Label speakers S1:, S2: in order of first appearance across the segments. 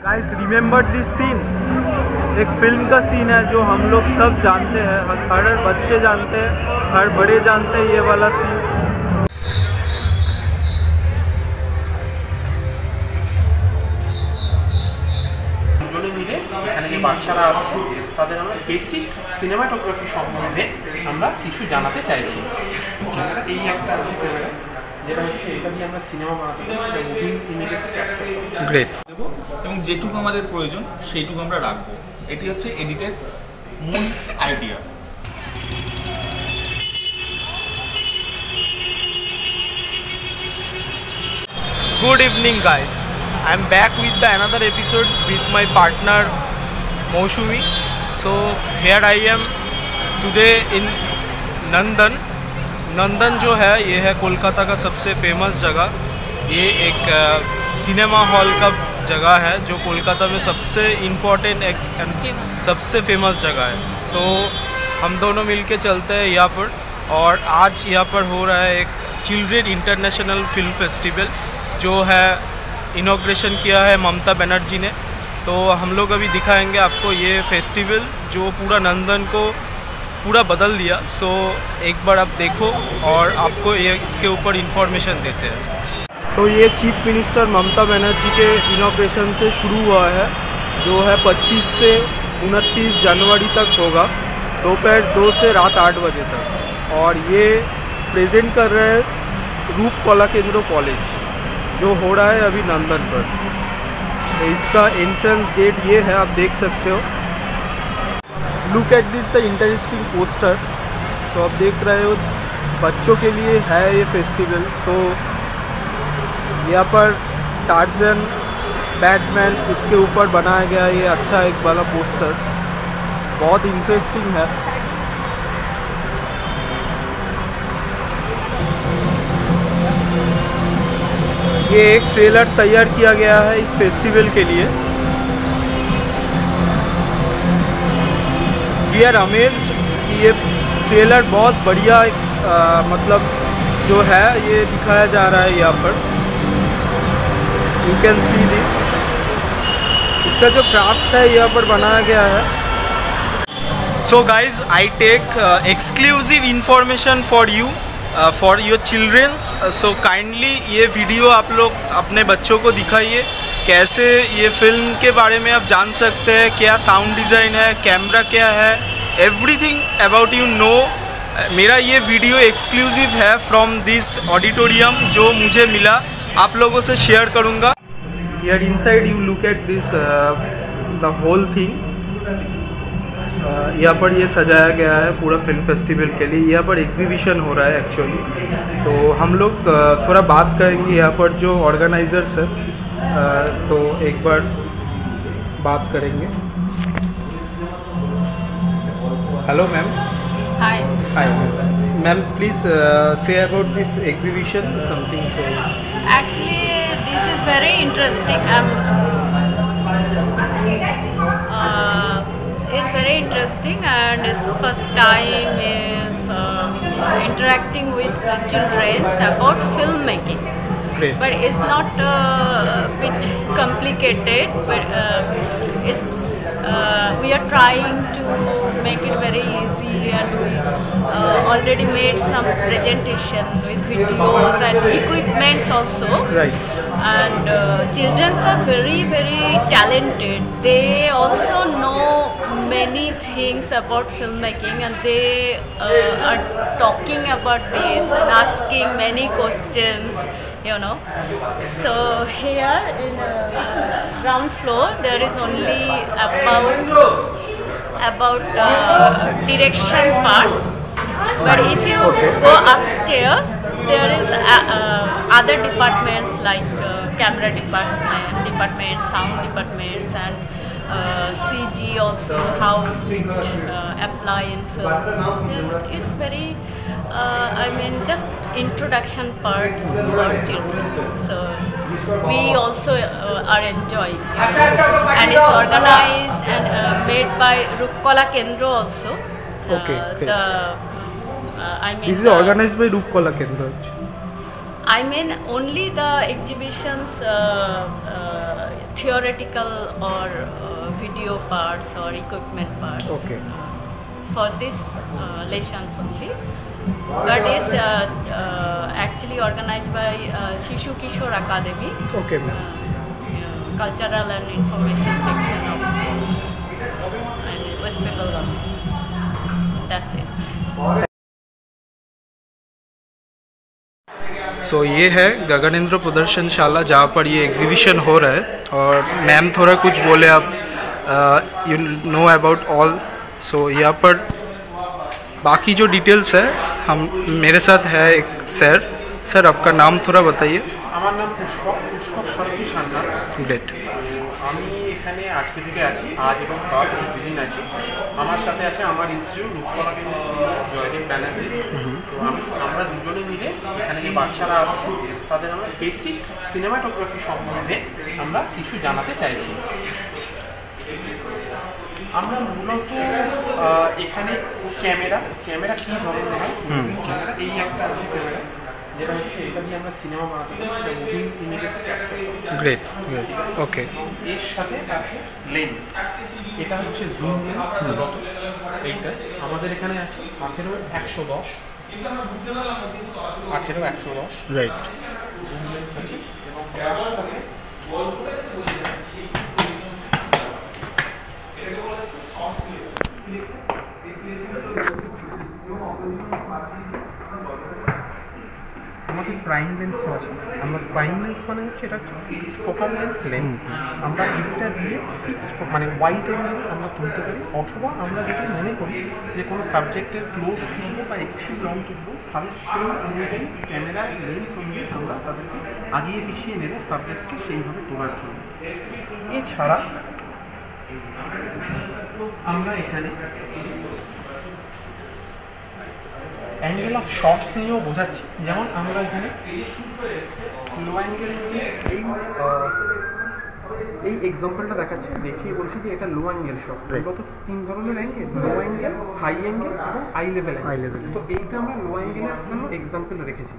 S1: Guys remember this scene, एक film का scene है जो हम लोग सब जानते हैं, हर बच्चे जानते हैं, हर बड़े जानते हैं ये वाला सीन।
S2: দুজনে মিলে এখানে যে বাচ্চারা আসছে তাদের আমরা বেসিক সিনেমাটোগ্রাফি সম্বন্ধে আমরা কিছু জানাতে চাইছি। এই একটা আছে ক্যামেরা যেটা হচ্ছে এটা দিয়ে আমরা সিনেমা বানাতে পারি, মুভিং ইমেজেস ক্যাপচার
S1: গ্রেট
S3: দেবো এবং যেটুকু আমাদের প্রয়োজন সেইটুকু আমরা রাখবো। এটি হচ্ছে এডিটের মূল idea.
S1: Good evening guys, I am back with another episode with my partner Moushumi. So here I am today in नंदन जो है ये है कोलकाता का सबसे फेमस जगह। ये एक सिनेमा हॉल का जगह है जो कोलकाता में सबसे इम्पोर्टेंट एक सबसे फेमस जगह है। तो हम दोनों मिलके चलते हैं यहाँ पर, और आज यहाँ पर हो रहा है एक चिल्ड्रेन इंटरनेशनल फिल्म फेस्टिवल जो है इनॉग्रेशन किया है ममता बनर्जी ने। तो हम लोग अभी दिखाएंगे आपको ये फेस्टिवल जो पूरा नंदन को पूरा बदल दिया। सो एक बार आप देखो और आपको ये इसके ऊपर इंफॉर्मेशन देते हैं। तो ये चीफ मिनिस्टर ममता बनर्जी के इनॉग्रेशन से शुरू हुआ है जो है 25 से 29 जनवरी तक होगा, दोपहर 2 से रात 8 बजे तक। और ये प्रेजेंट कर रहे हैं रूप कला केंद्र कॉलेज जो हो रहा है अभी नंदन पर। तो इसका एंट्रेंस गेट ये है, आप देख सकते हो। Look at this the interesting poster. So आप देख रहे हो बच्चों के लिए है ये फेस्टिवल। तो यहाँ पर टार्जन, बैटमैन इसके ऊपर बनाया गया ये अच्छा एक वाला पोस्टर, बहुत इंटरेस्टिंग है। ये एक ट्रेलर तैयार किया गया है इस फेस्टिवल के लिए। वी आर अमेज्ड कि ये ट्रेलर बहुत बढ़िया मतलब जो है ये दिखाया जा रहा है यहाँ पर। यू कैन सी दिस, इसका जो क्राफ्ट है यहाँ पर बनाया गया है। So guys I take exclusive information for you for your childrens. So kindly ये वीडियो आप लोग अपने बच्चों को दिखाइए, कैसे ये फिल्म के बारे में आप जान सकते हैं, क्या साउंड डिज़ाइन है, कैमरा क्या है, एवरीथिंग अबाउट यू नो। मेरा ये वीडियो एक्सक्लूसिव है फ्रॉम दिस ऑडिटोरियम जो मुझे मिला, आप लोगों से शेयर करूँगा। Here inside you look at this the whole thing. यहाँ पर ये सजाया गया है पूरा फिल्म फेस्टिवल के लिए। यहाँ पर एग्जीबिशन हो रहा है एक्चुअली। तो हम लोग थोड़ा बात करेंगे यहाँ पर जो ऑर्गेनाइजर्स है, तो एक बार बात करेंगे। Hello ma'am.
S4: Hi
S1: hi ma'am, please say about this exhibition something. So
S4: actually this is very interesting. It's very interesting and it's first time is interacting with the children about filmmaking.
S1: Great.
S4: But it's not a bit complicated, but it's we are trying to make it very easy, and we already made some presentation with videos and equipments also.
S1: Right.
S4: And children are very talented. They also know many things about filmmaking, and they are talking about this and asking many questions, you know. So here in ground floor there is only about direction part, but if you go upstairs there is other departments like camera department, sound departments, and CG also, how it apply in film. It's very I mean just introduction part for children, so we also are enjoying, and it's organized and made by Rup Kala Kendra also.
S1: Okay,
S4: I mean
S1: this is organized by Rup Kala Kendra.
S4: I mean only the exhibitions, theoretical or video parts or equipment parts.
S5: Okay.
S4: For this lessons only, but it's actually organized by Shishu Kishore Academy.
S5: Okay, ma'am.
S4: Cultural and information section of West Bengal government. That's it.
S1: सो ये है गगनेंद्र प्रदर्शनशाला जहाँ पर ये exhibition हो रहा है। और ma'am थोड़ा कुछ बोले आप, यू नो अबाउट ऑल। सो यहाँ पर बाकी जो डिटेल्स है हम मेरे साथ है एक सर आपका नाम थोड़ा बताइए।
S2: আমার নাম পুষ্পক সারথী সান্যাল।
S1: গ্রেট।
S2: আমি এখানে আজকে থেকে আছি, আজ এবং কাল এই দুদিন আছি। আমার সাথে আছে আমার ইনস্টিটিউট রূপকলা কেন্দ্রের সিনিয়র জয়দেব ব্যানার্জি। তো আমরা দুজনে মিলে এখানে যে বাচ্চারা আসছে তাদের আমরা বেসিক সিনেমাটোগ্রাফি সম্বন্ধে আমরা কিছু জানাতে চাইছি। আমরা মূলত এখানে ক্যামেরা কী ধরনের হয়, ক্যামেরা এই একটা আছে ক্যামেরা যেটা হচ্ছে এটা দিয়ে আমরা সিনেমা বানাতে পারি, মুভিং ইমেজেস ক্যাপচার।
S1: গ্রেট, ওকে।
S2: এর সাথে আছে লেন্স, এটা হচ্ছে জুম লেন্স। এইটা আমাদের এখানে আছে 18-110
S1: রাইট।
S2: জুম লেন্স আছে এবং তার সাথে আমাদের প্রাইম লেন্সও আছে। আমরা প্রাইম লেন্স মানে হচ্ছে এটা ফিক্সড ফোকাল লেন্স। আমরা এটা দিয়ে ফিক্সড মানে ওয়াইড অ্যাঙ্গেল আমরা তুলতে পারি, অথবা আমরা যদি মনে করি যে কোনো সাবজেক্টের ক্লোজ তুলবো বা এক্সট্রিম লং তুলবো, তাহলে সেই অনুযায়ী ক্যামেরা লেন্স অনুযায়ী আমরা তাদেরকে আগিয়ে পিছিয়ে নেব সাবজেক্টকে সেইভাবে তোলার জন্য। এছাড়া আমরা এখানে অ্যাঙ্গেল অফ শর্টস নিয়েও বোঝাচ্ছি। যেমন আমরা এখানে লো অ্যাঙ্গেল নিয়ে এই এক্সাম্পলটা দেখাচ্ছি, দেখিয়ে বলছি যে এটা লো অ্যাঙ্গেল শট। মূলত 3 ধরনের অ্যাঙ্গেল, লো অ্যাঙ্গেল, হাই অ্যাঙ্গেল এবং আই লেভেল। তো এইটা আমরা লো অ্যাঙ্গেলের জন্য এক্সাম্পল রেখেছি।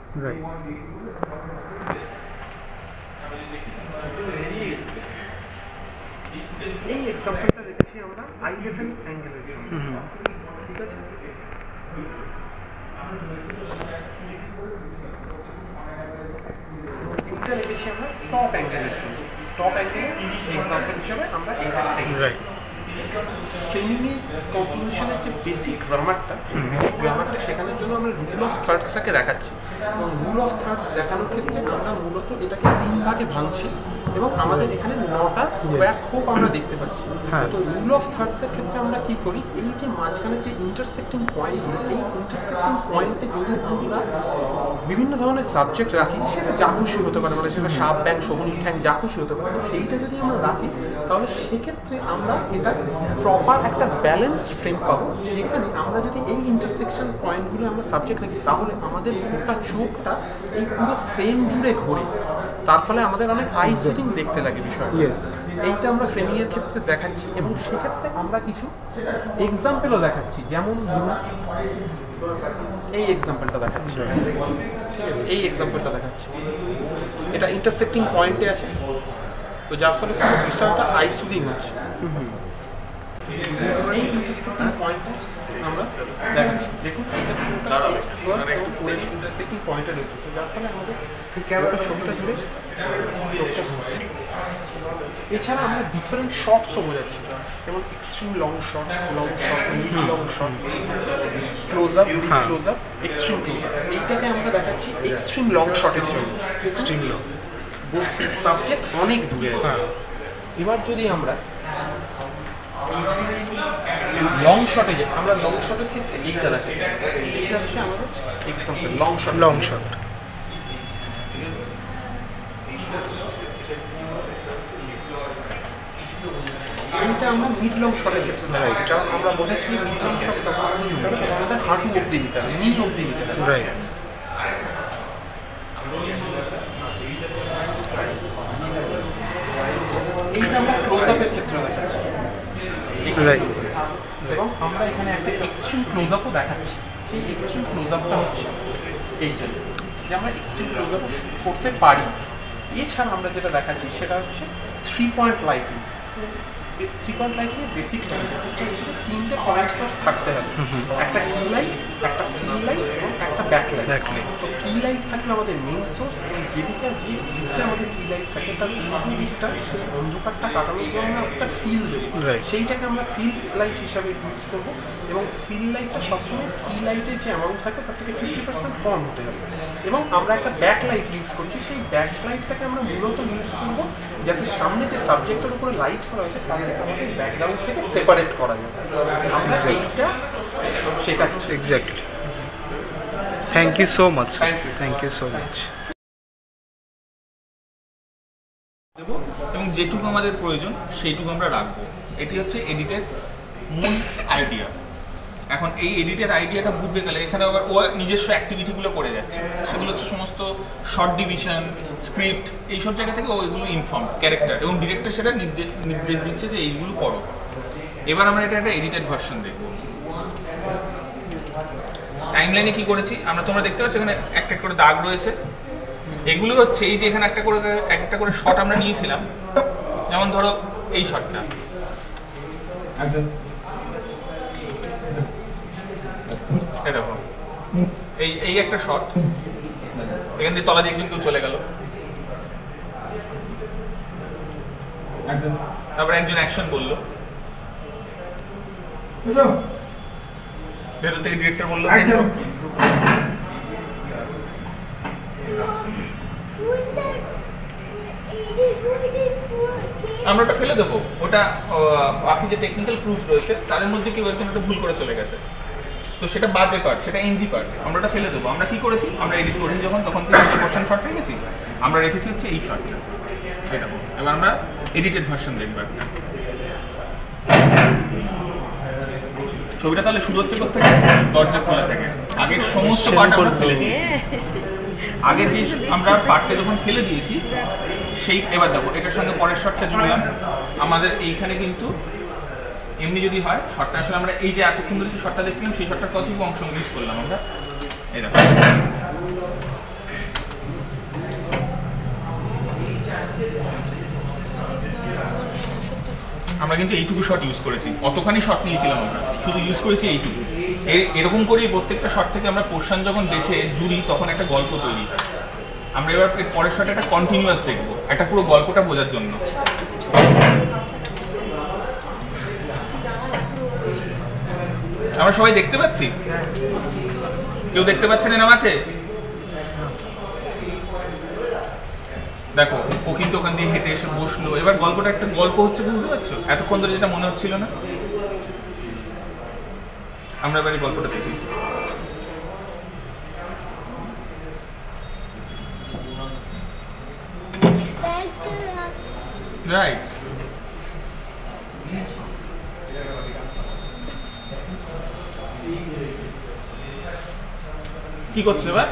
S2: এই এক্সাম্পলটা রেখেছি আমরা আই লেভেল অ্যাঙ্গেলের জন্য। ঠিক আছে, এটা লিখেছি আমরা টপ অ্যাঙ্গেলের জন্য। টপ অ্যাঙ্গেল এক্সাম্পল হিসেবে আমরা এইটা লিখেছি। ফ্রেমিংয়ের কম্পোজিশনের যে বেসিক গ্রামারটা শেখানোর জন্য আমরা রুল অফ থার্ডসটাকে দেখাচ্ছি। এবং রুল অফ থার্ডস দেখানোর ক্ষেত্রে আমরা মূলত এটাকে 3 ভাগে ভাঙছি এবং আমাদের এখানে 9টা স্কোয়ার স্কোপ আমরা দেখতে পাচ্ছি। তো রুল অফ থার্ডসের ক্ষেত্রে আমরা কি করি, এই যে মাঝখানে যে ইন্টারসেক্টিং পয়েন্টগুলো, এই ইন্টারসেক্টিং পয়েন্টে যদি আমরা বিভিন্ন ধরনের সাবজেক্ট রাখি, সেটা যা খুশি হতে পারে, মানে সেটা সাপ, ব্যাং, শকুনির ঠ্যাং যা খুশি হতে পারে, তো সেইটা যদি আমরা রাখি তাহলে সেক্ষেত্রে আমরা এটা প্রপার একটা ব্যালেন্সড ফ্রেম পাবো। সেখানে আমরা যদি এই ইন্টারসেকশন পয়েন্টগুলো আমরা সাবজেক্ট রাখি তাহলে আমাদের গোটা চোখটা এই পুরো ফ্রেম জুড়ে ঘোরে, তার ফলে আমাদের অনেক আই সিটিং দেখতে লাগে বিষয়টা। এইটা আমরা ফ্রেমিংয়ের ক্ষেত্রে দেখাচ্ছি এবং সেক্ষেত্রে আমরা কিছু এক্সাম্পলও দেখাচ্ছি। যেমন এই এক্সাম্পলটা দেখাচ্ছি, ঠিক আছে, এই এক্সাম্পলটা দেখাচ্ছি, এটা ইন্টারসেক্টিং পয়েন্টে আছে, তো যার ফলে পুরো বিষয়টা আই সুদিং হচ্ছে। এই ইন্টারসেক্টিং পয়েন্টটা আমরা দেখাচ্ছি, দেখুন এটা ফার্স্ট এবং সেকেন্ড ইন্টারসেক্টিং পয়েন্টে রয়েছে, তো যার ফলে আমাদের ছবিটা জুড়ে। এছাড়া আমরা ডিফারেন্ট শর্টসও বোঝাচ্ছি, যেমন extreme long shot, mid long shot, close up, close up, extreme close up. এইটাকে আমরা দেখাচ্ছি এক্সট্রিম লং শটের জন্য। এক্সট্রিম লং সাবজেক্ট অনেক দূরে আছে। এবার যদি আমরা লং শটে যাই, আমরা লং শটের ক্ষেত্রে এইটা দেখাচ্ছি, এইটা হচ্ছে আমাদের এক্সাম্পল লং শট। এইটা আমরা মিড লং শটের ক্ষেত্রে দেখাচ্ছি, কারণ আমরা বোঝাচ্ছি মিড লং শট তখন আমাদের হাঁটু অব্দি নিতে হবে, নি অব্দি নিতে হবে। এইটা আমরা ক্লোজ আপের ক্ষেত্রে দেখাচ্ছি, এবং আমরা এখানে একটা এক্সট্রিম ক্লোজ আপও দেখাচ্ছি। সেই এক্সট্রিম ক্লোজ আপটা হচ্ছে এইটা। যে আমরা এক্সট্রিম ক্লোজআপও করতে পারি। এছাড়া আমরা যেটা দেখাচ্ছি সেটা হচ্ছে 3 পয়েন্ট লাইটিং। 3 পয়েন্ট লাইটিংয়ের বেসিকটা হচ্ছে তিনটে পয়েন্ট সোর্স থাকতে হবে, একটা কি লাইট, একটা ফিল লাইট এবং একটা ব্যাক লাইট। তো কি লাইট থাকলে আমাদের মেইন সোর্স, এবং যে দিকটা আমাদের কি লাইট থাকে তার উল্টো দিকটা সেই অন্ধকারটা কাটানোর জন্য একটা ফিল দেবো, সেইটাকে আমরা ফিল লাইট হিসাবে ইউজ করবো। এবং ফিল লাইটটা সবসময় কি লাইটের যে অ্যামাউন্ট থাকে তার থেকে 50% কম হতে হবে। এবং আমরা একটা ব্যাক লাইট ইউজ করছি, সেই ব্যাক লাইটটাকে আমরা মূলত ইউজ করবো যাতে সামনে যে সাবজেক্টের উপরে লাইট করা হয়েছে তাদেরকে আমাদের ব্যাকগ্রাউন্ড থেকে সেপারেট করা যায়। আমরা এইটা শেখাচ্ছি।
S1: Exactly. Thank you so much, thank you so much.
S3: এবং যেটুকু আমাদের প্রয়োজন সেইটুকু আমরা রাখবো। এটি হচ্ছে এডিটের মূল আইডিয়া। এখন এই এডিটের আইডিয়াটা বুঝতে গেলে এখানে আবার ও নিজস্ব অ্যাক্টিভিটিগুলো করে যাচ্ছে, সেগুলো হচ্ছে সমস্ত শর্ট ডিভিশন, স্ক্রিপ্ট, এইসব জায়গা থেকে ও এগুলো ইনফর্ম ক্যারেক্টার, এবং ডিরেক্টর সেটা নির্দেশ দিচ্ছে যে এইগুলো করো। এবার আমরা এটা একটা এডিটেড ভার্সন দেখবো। টাইমলাইনে কি করেছি আমরা, তোমরা দেখতে পাচ্ছ এখানে একটা করে দাগ রয়েছে। এগুলো হচ্ছে এই যে এখানে একটা করে শট আমরা নিয়েছিলাম, যেমন ধরো এই শটটা, দেখো এই একটা শট, এখান দিয়ে তলা দিয়ে একজন কেউ চলে গেল, তারপরে একজন অ্যাকশন বললো, ভেতর থেকে ডিরেক্টর বললো আমরা ওটা ফেলে দেবো। ওটা বাকি যে টেকনিক্যাল প্রুফ রয়েছে তাদের মধ্যে কেউ একজন ওটা ভুল করে চলে গেছে, তো সেটা বাজে পার্ট, সেটা এনজি পার্ট, আমরা ওটা ফেলে দেবো। আমরা কি করেছি, আমরা এডিট করেছি তখন থেকে পোর্শন শট রেখেছি, আমরা রেখেছি হচ্ছে এই শটটা। এটা এবার আমরা এডিটেড ভার্সন দেখবো একটা। ছবিটা তাহলে শুরু হচ্ছে কোথা থেকে, দরজা খোলা থেকে। আগের সমস্ত পার্ট আমরা ফেলে দিয়েছি, আগের যে আমরা পার্টটা যখন ফেলে দিয়েছি সেই, এবার দেখো এটার সঙ্গে পরের শটটা জুড়লাম। আমাদের এইখানে কিন্তু এমনি যদি হয় শটটা আসলে আমরা এই যে এতক্ষণ ধরে যে শটটা দেখছিলাম সেই শটটার কতটুকু অংশ ইউজ করলাম আমরা, এই দেখো আমরা কিন্তু এইটুকু শট ইউজ করেছি, অতখানি শট নিয়েছিলাম আমরা, শুধু ইউজ করেছি এইটুকু। এরকম করেই প্রত্যেকটা শট থেকে আমরা পোর্শন যখন বেছে জুড়ি তখন একটা গল্প তৈরি হয়। আমরা এবার পরের শটে একটা কন্টিনিউয়াস দেখবো, একটা পুরো গল্পটা বোঝার জন্য। আমরা সবাই দেখতে পাচ্ছি? কেউ দেখতে পাচ্ছেন এরকম আছে? দেখো ও কিন্তু ওখান দিয়ে হেঁটে এসে বসলো, এবার গল্পটা একটা গল্প হচ্ছে, বুঝতে পারছো? এতক্ষণ ধরে যেটা মনে হচ্ছিল না। আমরা এবার এই গল্পটা দেখি। রাইট, কি করছে এবার?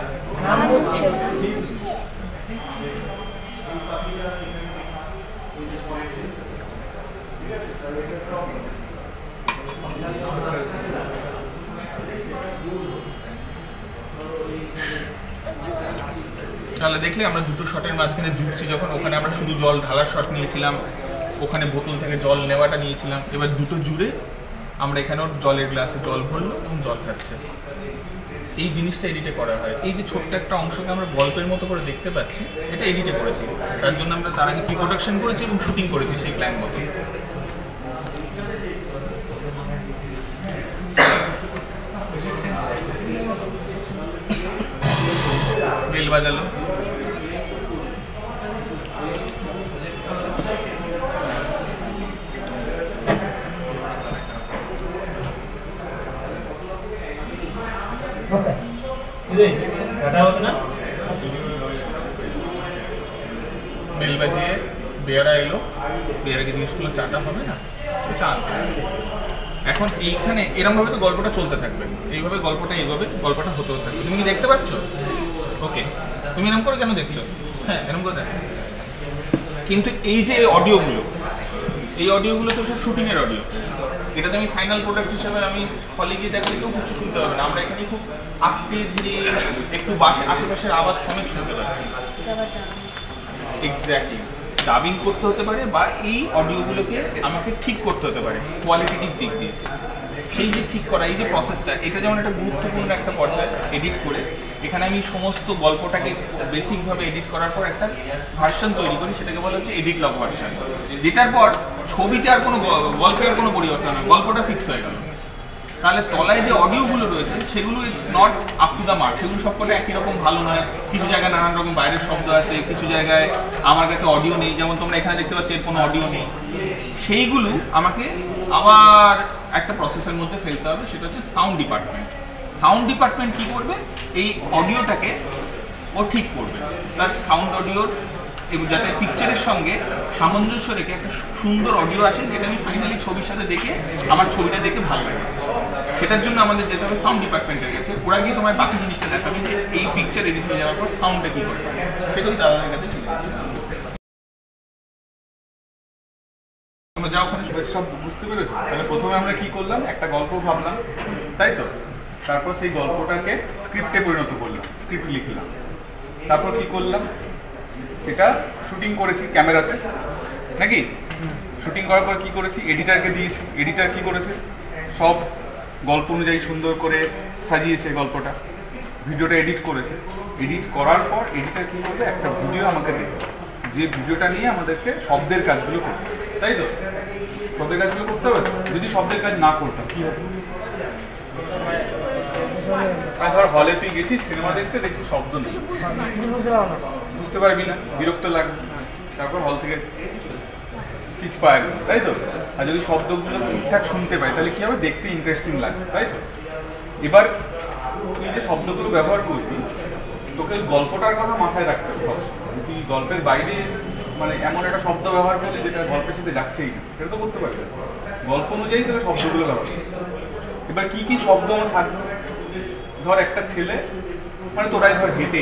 S3: তাহলে দেখলে আমরা দুটো শটের মাঝখানে জুটছি যখন, ওখানে আমরা শুধু জল ঢালার শট নিয়েছিলাম, ওখানে বোতল থেকে জল নেওয়াটা নিয়েছিলাম। এবার দুটো জুড়ে আমরা এখানেও জলের গ্লাসে জল ভরলো এবং জল খাচ্ছে। এই জিনিসটা এডিটে করা হয়। এই যে ছোট্ট একটা অংশকে আমরা গল্পের মতো করে দেখতে পাচ্ছি, এটা এডিটে করেছি। তার জন্য আমরা তার আগে প্রি প্রোডাকশন করেছি এবং শুটিং করেছি সেই প্ল্যান মতো। বেল বাজালো, বেল বাজিয়ে বেয়ারা এলো, বেয়ারাকে জিজ্ঞেস করলো চাটা হবে না, চা আনতে। এখন এইখানে এরকম ভাবে তো গল্পটা চলতে থাকবে, এইভাবে গল্পটা এইভাবে গল্পটা হতেও থাকবে। তুমি কি দেখতে পাচ্ছ? ওকে, তুমি এরকম করে কেন দেখছো? হ্যাঁ এরকম করে দেখো। কিন্তু এই যে অডিওগুলো, এই অডিওগুলো তো সব শুটিংয়ের অডিও, এটাতে আমি ফাইনাল প্রোডাক্ট হিসেবে আমি হলে গিয়ে দেখালে কেউ কিছু শুনতে হবে না, আমরা এখানে খুব আস্তে ধীরে একটু আশেপাশের আওয়াজ সমেত শুনতে পাচ্ছি। এক্স্যাক্টলি, ডাবিং করতে হতে পারে বা এই অডিওগুলোকে আমাকে ঠিক করতে হতে পারে কোয়ালিটিটিভ দিক দিয়ে। সেই যে ঠিক করা, এই যে প্রসেসটা, এটা যেমন একটা গুরুত্বপূর্ণ একটা পর্যায়ে এডিট করে এখানে আমি সমস্ত গল্পটাকে বেসিকভাবে এডিট করার পর একটা ভার্সন তৈরি করি, সেটাকে বলা হচ্ছে এডিট লগ ভার্সন, যেটার পর ছবিতে আর কোনো গল্পে আর কোনো পরিবর্তন হয়, গল্পটা ফিক্স হয়ে গেল। তাহলে তলায় যে অডিওগুলো রয়েছে সেগুলো it's not up to the mark, সেগুলো সবকটা একই রকম ভালো নয়, কিছু জায়গায় নানান রকম বাইরের শব্দ আছে, কিছু জায়গায় আমার কাছে অডিও নেই, যেমন তোমরা এখানে দেখতে পাচ্ছ এর কোনো অডিও নেই। সেইগুলো আমাকে আবার একটা প্রসেসের মধ্যে ফেলতে হবে, সেটা হচ্ছে সাউন্ড ডিপার্টমেন্ট। সাউন্ড ডিপার্টমেন্ট কী করবে, এই অডিওটাকে ও ঠিক করবে, তার সাউন্ড অডিওর এবং যাতে পিকচারের সঙ্গে সামঞ্জস্য রেখে একটা সুন্দর অডিও আসে, যেটা আমি ফাইনালি ছবির সাথে দেখে আমার ছবিটা দেখে ভালো লাগে। সেটার জন্য আমাদের যেতে হবে সাউন্ড ডিপার্টমেন্টের কাছে, ওরা গিয়ে তোমার বাকি জিনিসটা দেখাবে যে এই পিকচার এডিট হয়ে যাওয়ার পর সাউন্ডটা কী করে, সেটাই দাদাদের কাছে চলে যাবে।
S5: তোমরা যা ওখানে সব বুঝতে পেরেছো? তাহলে প্রথমে আমরা কি করলাম, একটা গল্প ভাবলাম, তাই তো? তারপর সেই গল্পটাকে স্ক্রিপ্টে পরিণত করলাম, স্ক্রিপ্ট লিখলাম। তারপর কি করলাম, সেটা শুটিং করেছি ক্যামেরাতে, নাকি? শুটিং করার পর কি করেছি, এডিটারকে দিয়েছি। এডিটার কি করেছে, সব গল্প অনুযায়ী সুন্দর করে সাজিয়েছে গল্পটা, ভিডিওটা এডিট করেছে। এডিট করার পর এডিটার কী করবে, একটা ভিডিও আমাকে দেবে, যে ভিডিওটা নিয়ে আমাদেরকে শব্দের কাজগুলো করতে হবে, তাই তো? শব্দের কাজগুলো করতে হবে। যদি শব্দের কাজ না করতাম কী হতো? ধর হলে তুই গেছিস সিনেমা দেখতে, দেখছিস শব্দ নেই, বুঝতে পারবি না, বিরক্ত লাগবে, তারপর হল থেকে পিছপা গেল, তাই তো? আর যদি শব্দগুলো ঠিকঠাক শুনতে পাই তাহলে কী হবে, দেখতে ইন্টারেস্টিং লাগবে, তাই তো? এবার তুই যে শব্দগুলো ব্যবহার করবি, তোকে ওই গল্পটার কথা মাথায় রাখতে হবে। তুই গল্পের বাইরে মানে এমন একটা শব্দ ব্যবহার করলি যেটা গল্পের সাথে যাচ্ছেই না, সেটা তো করতে পারবে। গল্প অনুযায়ী তোকে শব্দগুলো ব্যবহার করতে। এবার কী কী শব্দ আমার থাকবে, ধর একটা ছেলে, মানে তোরাই ধর হেঁটে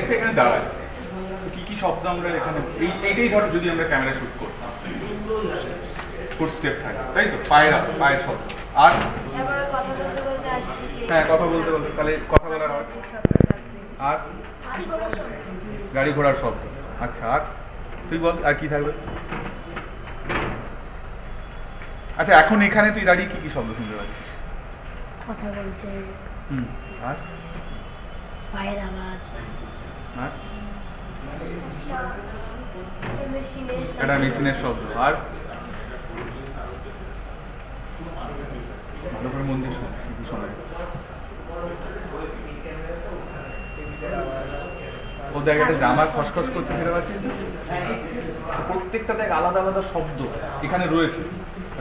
S5: এসে এখানে দাঁড়ায়, কী কী শব্দ আমরা এখানে, এইটাই ধর যদি আমরা ক্যামেরা শ্যুট করতাম, ফুট স্টেপ থাকে, তাই তো? পায়ের শব্দ। আর হ্যাঁ, কথা বলতে বলতে তাহলে কথা বলার আওয়াজ, আর গাড়ি ঘোড়ার শব্দ। আচ্ছা, আর তুই বল, আর কি থাকবে? আচ্ছা, এখন এখানে তুই দাঁড়িয়ে কি কি শব্দ শুনতে পাচ্ছিস?
S6: কথা বলছে,
S5: আর
S6: পায়ের আওয়াজ,
S5: আর একটা মেশিনের শব্দ। আর ভালো করে মন দিয়ে শোন, কি শোনা যায়? ও দেখ একটা জামা খসখস করছে, সেটা পাচ্ছিস না? প্রত্যেকটা দেখ আলাদা আলাদা শব্দ এখানে রয়েছে।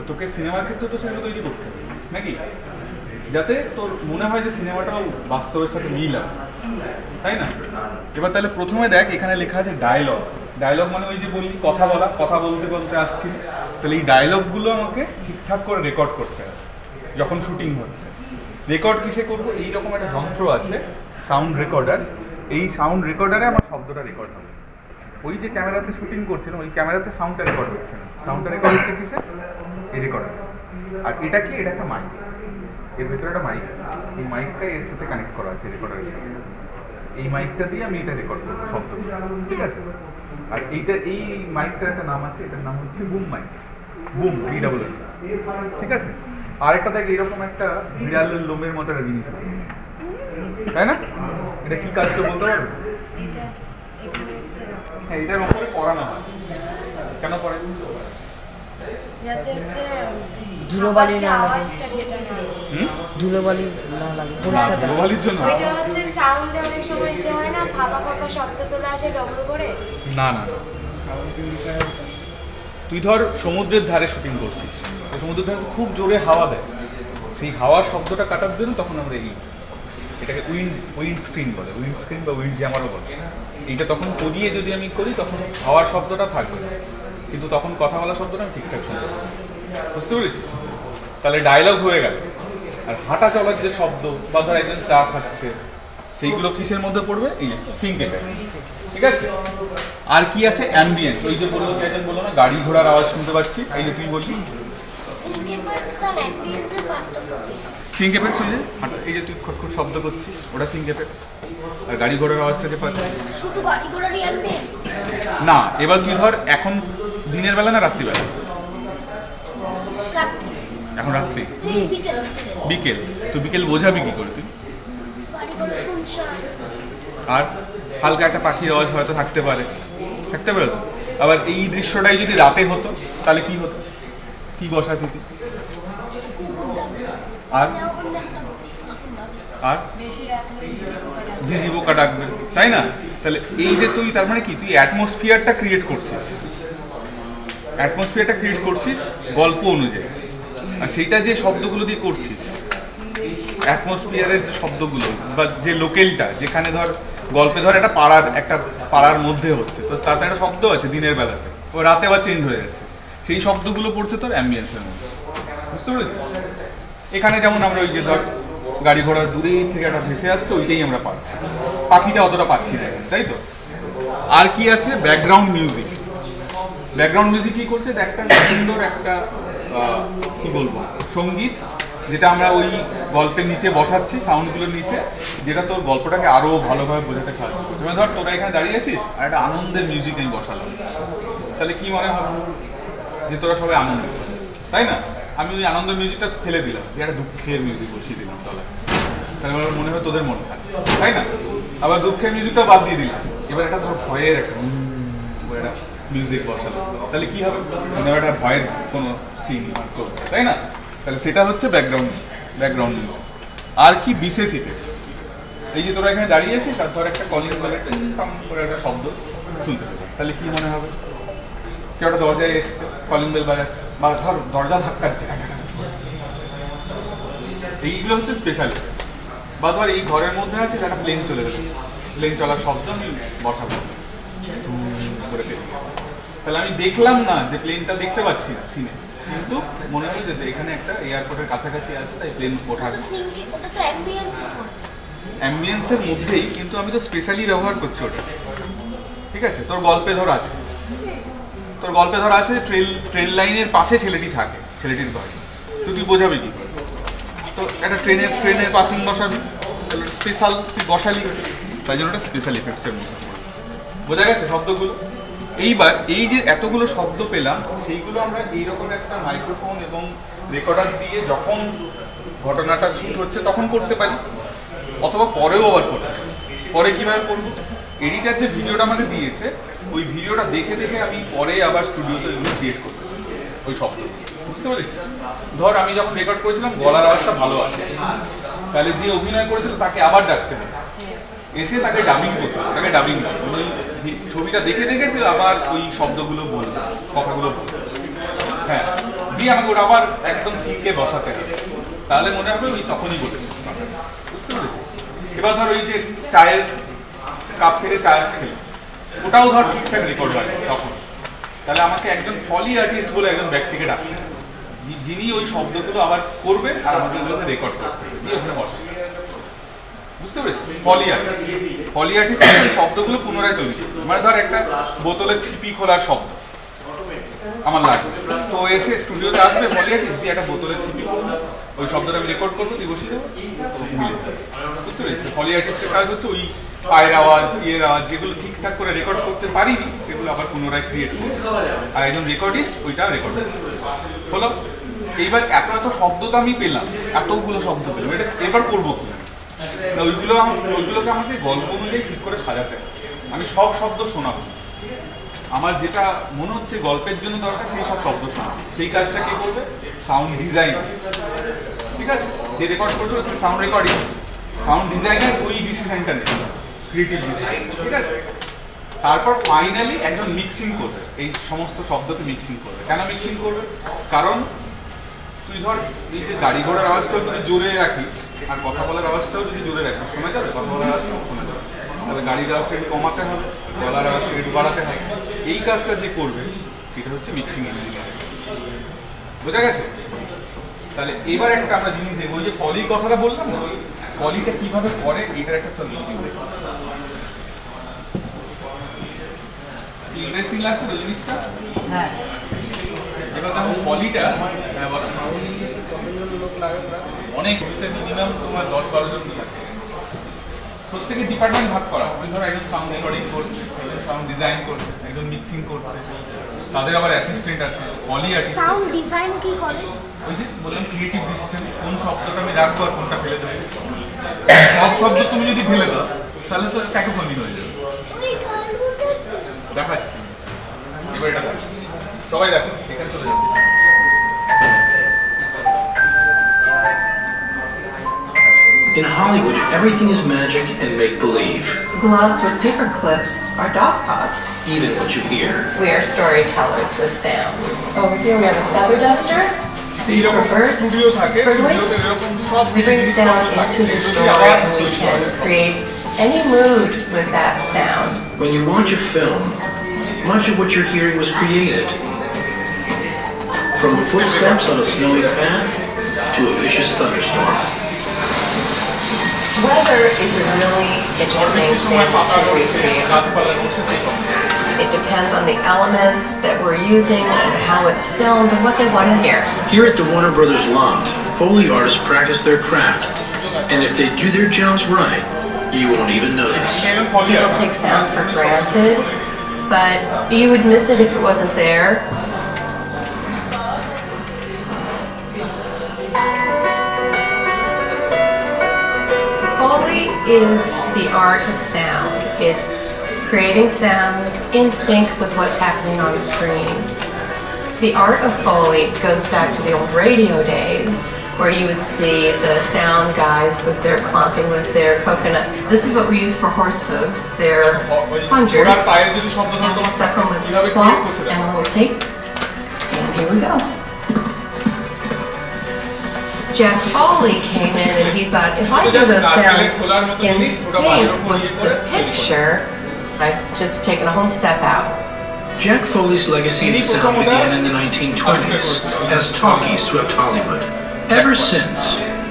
S5: তোকে সিনেমার ক্ষেত্রে তো সেগুলো তৈরি করতে হবে, নাকি? যাতে তোর মনে হয় যে সিনেমাটাও বাস্তবের সাথে মিল আছে, তাই না? এবার তাহলে প্রথমে দেখ এখানে লেখা আছে ডায়লগ। ডায়লগ মানে ওই যে বললি কথা বলা, কথা বলতে বলতে আসছি, তাহলে এই ডায়লগগুলো আমাকে ঠিকঠাক করে রেকর্ড করতে হবে যখন শুটিং হচ্ছে। রেকর্ড কিসে করবো, এইরকম একটা যন্ত্র আছে সাউন্ড রেকর্ডার, এই সাউন্ড রেকর্ডারে আমার শব্দটা রেকর্ড হবে। ওই যে ক্যামেরাতে শুটিং করছিলাম, ওই ক্যামেরাতে সাউন্ডটা রেকর্ড হচ্ছে না, সাউন্ডটা রেকর্ড হচ্ছে কিসে, এই রেকর্ডার। আর এটা কি, এটা একটা মাইক, এর ভেতরে একটা মাইক আছে, এই মাইকটা এর সাথে কানেক্ট করা আছে রেকর্ডারের সাথে। এই মাইকটা দিয়ে আমি এটা রেকর্ড করবো শব্দ, ঠিক আছে? আর এইটা, এই মাইকটার একটা নাম আছে, এটার নাম হচ্ছে বুম মাইক, বুম, BWM, ঠিক আছে? আর একটা দেখ এরকম একটা বিড়ালের লোমের মতো একটা জিনিস, তাই না? এটা কি কাজ তো বলতে পারবে? হ্যাঁ, এটার উপরে পড়ানো হয়। কেন পড়ে?
S6: যাতে হচ্ছে
S7: ধুলোবালি না
S6: আওয়াজটা সেটা না,
S7: ধুলোবালি না লাগে,
S5: ধুলোবালির জন্য
S6: ওইটা হচ্ছে সাউন্ডে অনেক সময় এসে হয় না, ফাঁপা ফাঁপা শব্দ চলে আসে ডবল করে।
S5: না না, তুই ধর সমুদ্রের ধারে শুটিং করছিস, সমুদ্রের ধারে খুব জোরে হাওয়া দেয়, সেই হাওয়ার শব্দটা কাটার জন্য তখন আমরা এটাকে উইন্ড স্ক্রিন বলে, উইন্ড স্ক্রিন বা উইন্ড জ্যামারও বলে। এইটা তখন করিয়ে যদি আমি করি তখন হাওয়ার শব্দটা থাকবে না, কিন্তু তখন কথা বলার শব্দটা আমি ঠিকঠাক শুনতে পাবো। বুঝতে পেরেছিস? তাহলে ডায়লগ হয়ে গেল। আর হাঁটা চলার যে শব্দ, বা ধর একজন চা খাচ্ছে, সেইগুলো কিসের মধ্যে পড়বে? এই সিঙ্ক এফেক্ট। ঠিক আছে, আর কি আছে? অ্যাম্বিয়েন্স। ওই যে বললো কি একজন বললো না গাড়ি ঘোড়ার আওয়াজ শুনতে পাচ্ছি, এই যে তুই বললি সিঙ্ক এফেক্টস। ওই যে এই যে তুই খটখট শব্দ করছিস ওটা সিঙ্ক এফেক্টস। আর গাড়ি ঘোড়ার আওয়াজটাকে পাচ্ছিস
S6: শুধু গাড়ি ঘোড়ারই অ্যাম্বিয়েন্স
S5: না। এবার তুই ধর এখন দিনের বেলা না রাত্রিবেলা? এখন রাত্রি, বিকেল। তো বিকেল বোঝাবি কি করে তুই? আর হালকা একটা পাখির আওয়াজ হয়তো থাকতে পারে তো। আবার এই দৃশ্যটাই যদি রাতে হতো তাহলে কি হতো? কি বসাতি তুই? আর আর ঝিঝি পোকা ডাকবে, তাই না? তাহলে এই যে তুই তার মানে কি তুই অ্যাটমসফিয়ারটা ক্রিয়েট করছিস, অ্যাটমসফিয়ারটা ক্রিয়েট করছিস গল্প অনুযায়ী। আর সেইটা যে শব্দগুলো দিয়ে করছিস, অ্যাটমসফিয়ারের যে শব্দগুলো বা যে লোকেলটা, যেখানে ধর গল্পে ধর একটা পাড়ার মধ্যে হচ্ছে, তো তাতে একটা শব্দ আছে দিনের বেলাতে, ও রাতে আবার চেঞ্জ হয়ে যাচ্ছে, সেই শব্দগুলো পড়ছে তোর অ্যাম্বিয়েন্সের মধ্যে। বুঝতে পেরেছিস? এখানে যেমন আমরা ওই যে ধর গাড়ি ঘোড়া দূরে থেকে একটা ভেসে আসছে, ওইটাই আমরা পাচ্ছি, পাখিটা অতটা পাচ্ছি না, তাই তো? আর কি আছে? Background music. ব্যাকগ্রাউন্ড মিউজিক কি করছে? একটা সুন্দর একটা কি বলবো সঙ্গীত, যেটা আমরা ওই গল্পের নিচে বসাচ্ছি, সাউন্ডগুলোর নিচে, যেটা তোর গল্পটাকে আরো ভালোভাবে বোঝাতে সাহায্য করছে। মানে ধর তোরা এখানে দাঁড়িয়ে আছিস আর একটা আনন্দের মিউজিক আমি বসালাম, তাহলে কি মনে হবে? যে তোরা সবাই আনন্দ, তাই না? আমি ওই আনন্দের মিউজিকটা ফেলে দিলাম, যে একটা দুঃখের মিউজিক বসিয়ে দিলাম তলায়, তাহলে মনে হয় তোদের মনে থাকে, তাই না? আবার দুঃখের মিউজিকটা বাদ দিয়ে দিলাম, এবার একটা ধর ভয়ের একটা মিউজিক বসালাম, তাহলে কি হবে? একটা ভয়ের কোনো সিন করছে, তাই না? তাহলে সেটা হচ্ছে ব্যাকগ্রাউন্ড মিউজিক। আর কি? বিশেষ ইফেক্ট। এই যে তোরা এখানে দাঁড়িয়ে আছিস আর ধর একটা কলিং বেল করে একটা শব্দ শুনতে পেলাম, তাহলে কি মনে হবে? কেউ একটা দরজায় এসছে, কলিং বেল বাজাচ্ছে, বা ধর দরজা ধাক্কাচ্ছে, এইগুলো হচ্ছে স্পেশাল ইফেক্ট। বা ধর এই ঘরের মধ্যে আছে একটা প্লেন চলে গেল, প্লেন চলার শব্দ আমি বসাবো করে পেলাম, তাহলে আমি দেখলাম না যে প্লেনটা দেখতে পাচ্ছি না সিনে, কিন্তু মনে হয় যে এখানে একটা এয়ারপোর্টের কাছাকাছি আছে, তাই প্লেন ওঠার অ্যাম্বিয়েন্সের মধ্যেই, কিন্তু আমি তো স্পেশালি ব্যবহার করছি ওটা। ঠিক আছে, তোর গল্পে ধর আছে ট্রেন লাইনের পাশে ছেলেটি থাকে, ছেলেটির ঘরে, তো তুই বোঝাবি কি? তো একটা ট্রেনের পাসিং বসাবি, স্পেশাল তুই বসালি, তাই জন্য একটা স্পেশাল ইফেক্টসের মধ্যে বোঝা গেছে শব্দগুলো। এইবার এই যে এতগুলো শব্দ পেলাম, সেইগুলো আমরা এইরকম একটা মাইক্রোফোন এবং রেকর্ডার দিয়ে যখন ঘটনাটা শুট হচ্ছে তখন করতে পারি, অথবা পরেও আবার করতে। পরে কিভাবে করবো? এডিটার যে ভিডিওটা আমাকে দিয়েছে, ওই ভিডিওটা দেখে আমি পরে আবার স্টুডিওতে ক্রিয়েট করতে ওই শব্দ। বুঝতে পারিস? ধর আমি যখন রেকর্ড করেছিলাম গলার আওয়াজটা ভালো আসে, তাহলে যে অভিনয় করেছিল তাকে আবার ডাকতে হবে, এসে তাকে ডাবিং করতে হবে, তাকে ডাবিং ওই ছবিটা দেখে সে আবার ওই শব্দগুলো বলবে, কথাগুলো বলবে, হ্যাঁ, দিয়ে আমাকে ওটা আবার একদম সিঙ্কে বসাতে হবে, তাহলে মনে হবে ওই তখনই বলেছে। বুঝতে পেরেছিস? এবার ধর ওই যে চায়ের কাপ থেকে চা খেলে, ওটাও ধর ঠিকঠাক রেকর্ড লাগে তখন, তাহলে আমাকে একজন ফলি আর্টিস্ট বলে একজন ব্যক্তিকে ডাকবে, যিনি ওই শব্দগুলো আবার করবেন আর আমাকে ওগুলোকে রেকর্ড করবে, দিয়ে ওখানে বসবে। বুঝতে পেরেছি? ফলি আর্টিস্ট শব্দগুলো পুনরায় তৈরি করবে। মানে ধর একটা বোতলের ছিপি খোলার শব্দ আমার লাগবে, তো এসে স্টুডিওতে আসবে ফলি আর্টিস্ট, দিয়ে একটা বোতলের ছিপি করবে, ওই শব্দটা আমি রেকর্ড করবো, দিয়ে বসিয়ে দেবো, মিলে। বুঝতে পেরেছি? ফলি আর্টিস্টের কাজ হচ্ছে ওই পায়ের আওয়াজ, ইয়ের আওয়াজ, যেগুলো ঠিকঠাক করে রেকর্ড করতে পারিনি সেগুলো আবার পুনরায় ক্রিয়েট করবে, আর একজন রেকর্ডিস্ট ওইটা রেকর্ড হলো। এইবার এত শব্দ তো আমি পেলাম, এতগুলো শব্দ পেলাম, এটা এবার করবো কি? ওইগুলোকে আমাকে গল্প অনুযায়ী ঠিক করে সাজাতে হবে। আমি সব শব্দ শোনাবো, আমার যেটা মনে হচ্ছে গল্পের জন্য দরকার সেই সব শব্দ শোনাবো। সেই কাজটা কে করবে? Sound designer. ঠিক আছে, যে রেকর্ড করছে সে সাউন্ড রেকর্ডিস্ট, সাউন্ড ডিজাইনার ওই ডিসিশনটা নেই, ক্রিয়েটিভ ডিজাইন। ঠিক আছে, তারপর ফাইনালি একজন মিক্সিং করবে, এই সমস্ত শব্দকে মিক্সিং করবে। কেন মিক্সিং করবে? কারণ তুই ধর এই যে গাড়ি ঘোড়ার আওয়াজটাও যদি জোরে রাখিস আর কথা বলার আওয়াজটাও যদি জোরে রাখিস, শোনা যাবে? কথা বলার আওয়াজটাও শোনা যাবে, তাহলে গাড়ির আওয়াজটা একটু কমাতে হবে, গলার আওয়াজটা একটু বাড়াতে হবে। এই কাজটা যে করবে সেটা হচ্ছে মিক্সিং ইঞ্জিনিয়ারিং। বোঝা গেছে? তাহলে এবার একটা আমরা জিনিস দেখবো, ওই যে ফলি কথাটা বললাম না,
S3: পলিটা কিভাবে করে এটার একটা চল ভিডিও ইন্টারেস্টিং লাগছে তো জিনিসটা।
S7: হ্যাঁ
S3: এবার দেখো পলিটা অনেক মিনিমাম তোমার 10-12 জন থাকে, প্রত্যেকের ডিপার্টমেন্ট ভাগ করা। ওই ধরো একজন সাউন্ড রেকর্ডিং করছে, একজন সাউন্ড ডিজাইন করছে, একজন মিক্সিং করছে, তাদের আবার অ্যাসিস্ট্যান্ট আছে, পলি আর্টিস্ট।
S6: সাউন্ড ডিজাইন কি করে?
S3: ওই যে বললাম ক্রিয়েটিভ ডিসিশন, কোন শব্দটা আমি রাখবো আর কোনটা ফেলে দেবো। সব শব্দ তুমি যদি ফেলে দাও তাহলে তো ক্যাকোফনি হয়ে যাবে। দেখাচ্ছি এবার এটা দেখো, সবাই দেখো এখানে চলে যাচ্ছে।
S8: In Hollywood, everything is magic and make-believe.
S9: Gloves with paper clips are dog paws.
S8: Even what you hear.
S9: We are storytellers with sound. Over here we have a feather duster. These are bird noises. We bring sound into the story and we can create any mood with that sound.
S8: When you watch a film, much of what you're hearing was created. From footsteps on a snowy path to a vicious thunderstorm.
S9: Weather is a really interesting thing to recreate. It depends on the elements that we're using and how it's filmed and what they want to hear.
S8: Here at the Warner Brothers lot, Foley artists practice their craft. And if they do their jobs right, you won't even notice.
S9: People take sound for granted, but you would miss it if it wasn't there. Foley is the art of sound. It's creating sounds in sync with what's happening on the screen. The art of Foley goes back to the old radio days where you would see the sound guys with their clomping with their coconuts. This is what we use for horse hooves. They're plungers, and we stuff them with cloth and a little tape. And here we go. Jack Foley came in and he thought, if I do those sounds in sync with the picture, I've just taken a whole step out.
S8: Jack Foley's legacy in sound began in the 1920s as talkies swept Hollywood. Ever since,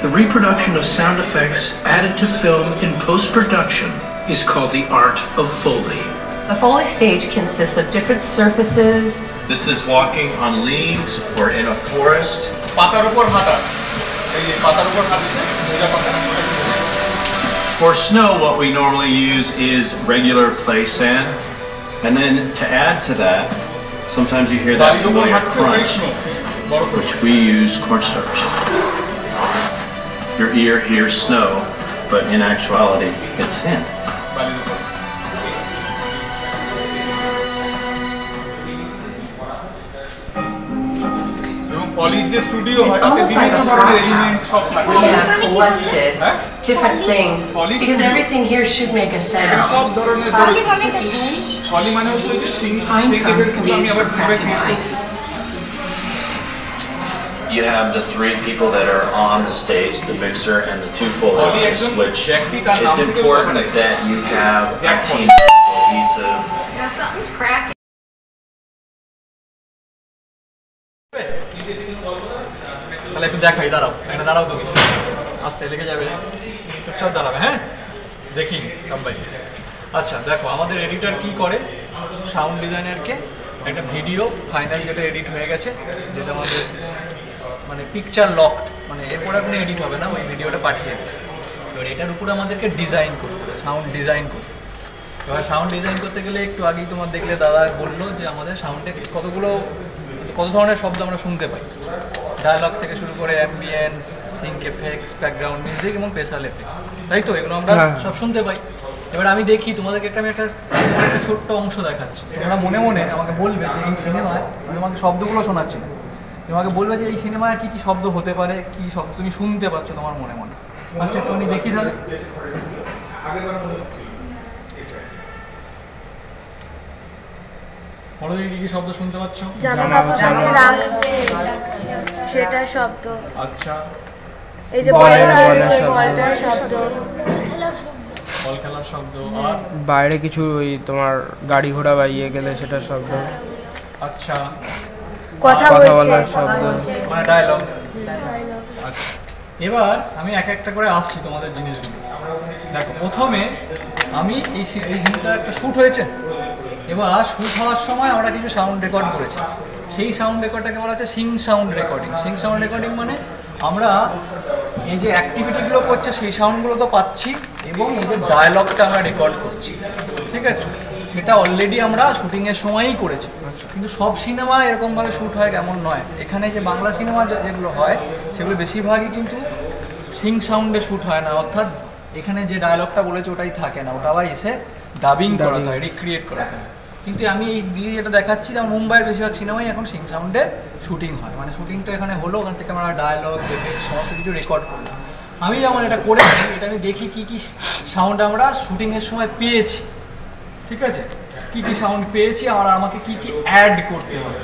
S8: the reproduction of sound effects added to film in post-production is called the art of Foley.
S9: The Foley stage consists of different surfaces.
S10: This is walking on leaves or in a forest. For snow, what we normally use is regular play sand. And then to add to that, sometimes you hear that familiar crunch, which we use cornstarch. Your ear hears snow, but in actuality, it's sand.
S9: It's almost like a prop house. We have collected different things because everything here should make a sound. Pine cones can be used for cracking ice.
S10: You have the three people that are on the stage, the mixer and the two Foleyers, which it's important that you have a team that's cohesive.
S9: Something's cracking.
S11: তাহলে একটু দেখাই, দাঁড়াও এখানে দাঁড়াও তো, আস্তে লেগে যাবে, চুপচাপ দাঁড়াবে। হ্যাঁ দেখি সবাই। আচ্ছা দেখো আমাদের এডিটর কি করে, সাউন্ড ডিজাইনারকে একটা ভিডিও ফাইনাল যেটা এডিট হয়ে গেছে, যেটা আমাদের মানে পিকচার লকড, মানে এরপর আর কোনো এডিট হবে না, ওই ভিডিওটা পাঠিয়ে দেবে। এবার এটার উপরে আমাদেরকে ডিজাইন করতে হবে, সাউন্ড ডিজাইন করতে। এবার সাউন্ড ডিজাইন করতে গেলে একটু আগেই তোমার দেখলে দাদা বললো যে আমাদের সাউন্ডে কত ধরনের শব্দ আমরা শুনতে পাই, ডায়ালগ থেকে শুরু করে ambience, sync effects, background music এবং স্পেশাল এফেক্ট, তাই তো এগুলো আমরা সব শুনতে পাই। এবার আমি দেখি তোমাদেরকে আমি একটা ছোট্ট অংশ দেখাচ্ছি, তোমরা মনে মনে আমাকে বলবে যে এই সিনেমায়, আমি আমাকে শব্দগুলো শোনাচ্ছি না, তোমাকে বলবে যে এই সিনেমায় কী কী শব্দ হতে পারে, কী শব্দ তুমি শুনতে পাচ্ছ তোমার মনে মনে। ফার্স্ট একটুখানি দেখি তাহলে। বলো দেখি কী কী শব্দ শুনতে পাচ্ছ?
S6: সেটার শব্দ।
S11: আচ্ছা,
S6: এই যে বলটার শব্দ,
S11: বল খেলার শব্দ, আর
S12: বাইরে কিছু ওই তোমার গাড়ি ঘোড়া বা ইয়ে গেলে সেটার শব্দ।
S11: আচ্ছা,
S6: কথা বলার শব্দ,
S11: মানে ডায়লগ। আচ্ছা এবার আমি এক একটা করে আসছি তোমাদের জিনিসগুলো। দেখো প্রথমে আমি এই সিনটা একটা শ্যুট হয়েছে, এবার শ্যুট হওয়ার সময় আমরা কিছু সাউন্ড রেকর্ড করেছি। সেই সাউন্ড রেকর্ডটাকে বলা হচ্ছে Singh sound recording. Singh sound recording মানে আমরা এই যে অ্যাক্টিভিটিগুলো করছে সেই সাউন্ডগুলো তো পাচ্ছি এবং এদের ডায়ালগটা আমরা রেকর্ড করছি, ঠিক আছে? সেটা অলরেডি আমরা শুটিংয়ের সময়ই করেছি, কিন্তু সব সিনেমা এরকমভাবে শ্যুট হয় এমন নয়। এখানে যে বাংলা সিনেমা যেগুলো হয় সেগুলো বেশিরভাগই কিন্তু সিং সাউন্ডে শ্যুট হয় না, অর্থাৎ এখানে যে ডায়ালগটা বলেছে ওটাই থাকে না, ওটা আবার এসে ডাবিং করাতে হয়, রিক্রিয়েট করাতে হয়। কিন্তু আমি এই দিয়ে যেটা দেখাচ্ছি, যেমন মুম্বাইয়ের বেশিরভাগ সিনেমাই এখন সিং সাউন্ডে শুটিং হয়, মানে শুটিংটা এখানে হলো, ওখান থেকে আমরা ডায়ালগ সমস্ত কিছু রেকর্ড করলাম। আমি যেমন এটা করেছি, এটা আমি দেখি কী কী সাউন্ড আমরা শুটিংয়ের সময় পেয়েছি, ঠিক আছে? কী কী সাউন্ড পেয়েছি আর আমাকে কী কী অ্যাড করতে হবে,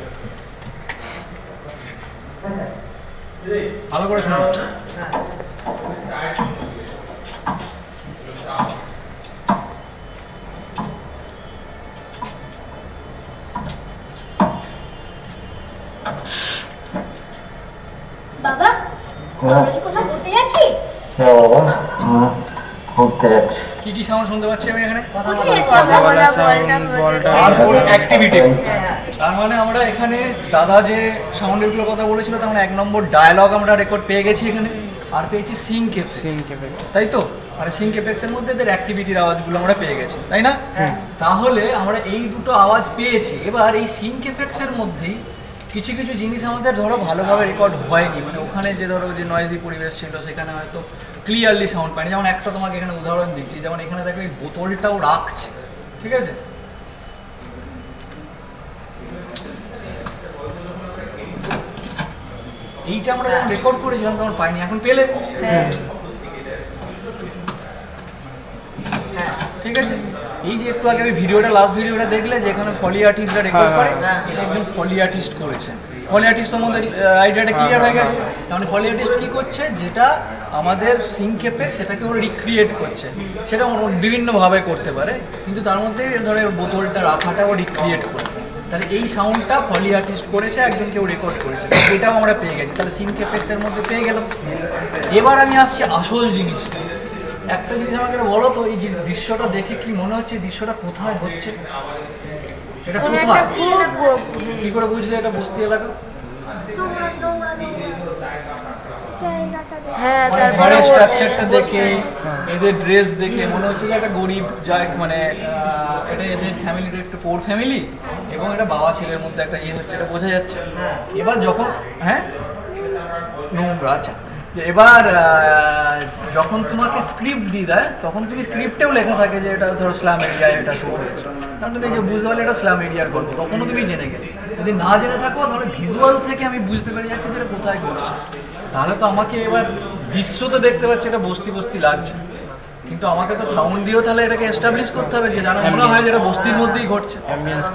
S11: ভালো করে শুনুন।
S13: বাবা, আমরা কি কোথাও ঘুরতে যাচ্ছি?
S14: হ্যাঁ বাবা, ঘুরতে যাচ্ছি।
S11: কি কি সাউন্ড শুনতে পাচ্ছি আমি এখানে? অ্যাক্টিভিটি। তার মানে আমরা এখানে দাদা যে সাউন্ডেরগুলোর কথা বলেছিল, তার মানে 1 নম্বর ডায়ালগ আমরা রেকর্ড পেয়ে গেছি এখানে, আর পেয়েছি সিঙ্ক এফেক্টস, তাই তো? মানে সিঙ্ক এফেক্টসের মধ্যে এদের অ্যাক্টিভিটির আওয়াজগুলো আমরা পেয়ে গেছি, তাই না? তাহলে আমরা এই দুটো আওয়াজ পেয়েছি। এবার এই সিঙ্ক এফেক্টসের মধ্যেই কিছু কিছু জিনিস আমাদের ধরো ভালোভাবে রেকর্ড হয়নি, মানে ওখানে যে ধরো যে নয়েজি পরিবেশ ছিল সেখানে হয়তো ক্লিয়ারলি সাউন্ড পাইনি। যেমন একটা তোমাকে এখানে উদাহরণ দিচ্ছি, যেমন এখানে দেখো এই বোতলটাও রাখছে, ঠিক আছে? এইটা আমরা যখন রেকর্ড করেছিলাম তখন পাইনি, এখন পেলে, ঠিক আছে? এই যে একটু আগে ওই ভিডিওটা, লাস্ট ভিডিওটা দেখলে যে এখানে ফলি আর্টিস্টরা রেকর্ড করে, এটা একজন ফলি আর্টিস্ট করেছে। ফলি আর্টিস্ট তোমাদের আইডিয়াটা ক্লিয়ার হয়ে গেছে। তাহলে ফলি আর্টিস্ট কী করছে, যেটা আমাদের সিঙ্ক এফেক্ট সেটাকে ওরা রিক্রিয়েট করছে। সেটা বিভিন্নভাবে করতে পারে, কিন্তু তার মধ্যে ধরো বোতলটা রাখাটা ও রিক্রিয়েট করে। তাহলে এই সাউন্ডটা ফলি আর্টিস্ট করেছে, একজন কেউ রেকর্ড করেছে, এটাও আমরা পেয়ে গেছি। তাহলে সিঙ্ক এফেক্টসের মধ্যে পেয়ে গেলাম। এবার আমি আসছি আসল জিনিসটা। একটা জিনিস আমাকে বলো তো, এই দৃশ্যটা দেখে কি মনে হচ্ছে, দৃশ্যটা কোথায় হচ্ছে? এটা কোথায়, কি করে বুঝলে এটা বস্তি এলাকা? ঘরের স্ট্রাকচারটা দেখে, এদের ড্রেস দেখে মনে হচ্ছে যে একটা গরিব যায়, মানে এটা এদের ফ্যামিলিটা একটু পোর ফ্যামিলি, এবং এটা বাবা ছেলের মধ্যে একটা ইয়ে হচ্ছে, এটা বোঝা যাচ্ছে। এবার যখন নোংরা, আচ্ছা, এবার যখন তোমাকে স্ক্রিপ্ট দিয়ে দেয় তখন তুমি স্ক্রিপ্টেও লেখা থাকে যে এটা ধরো স্ল্যাম এরিয়ায় এটা শুরু হয়েছে, কারণ তুমি যে বুঝতে পারলে এটা স্ল্যাম এরিয়ার গল্প, তখনও তুমি জেনে গেলে। যদি না জেনে থাকো তাহলে ভিজুয়াল থেকে আমি বুঝতে পেরে যাচ্ছি যে এটা কোথায় ঘটছে। তাহলে তো আমাকে এবার দৃশ্য তো দেখতে পাচ্ছি এটা বস্তি বস্তি লাগছে, কিন্তু আমাকে তো সাউন্ড দিয়েও তাহলে এটাকে এস্টাবলিশ করতে হবে যে যেন মনে হয় যে এটা বস্তির মধ্যেই ঘটছে।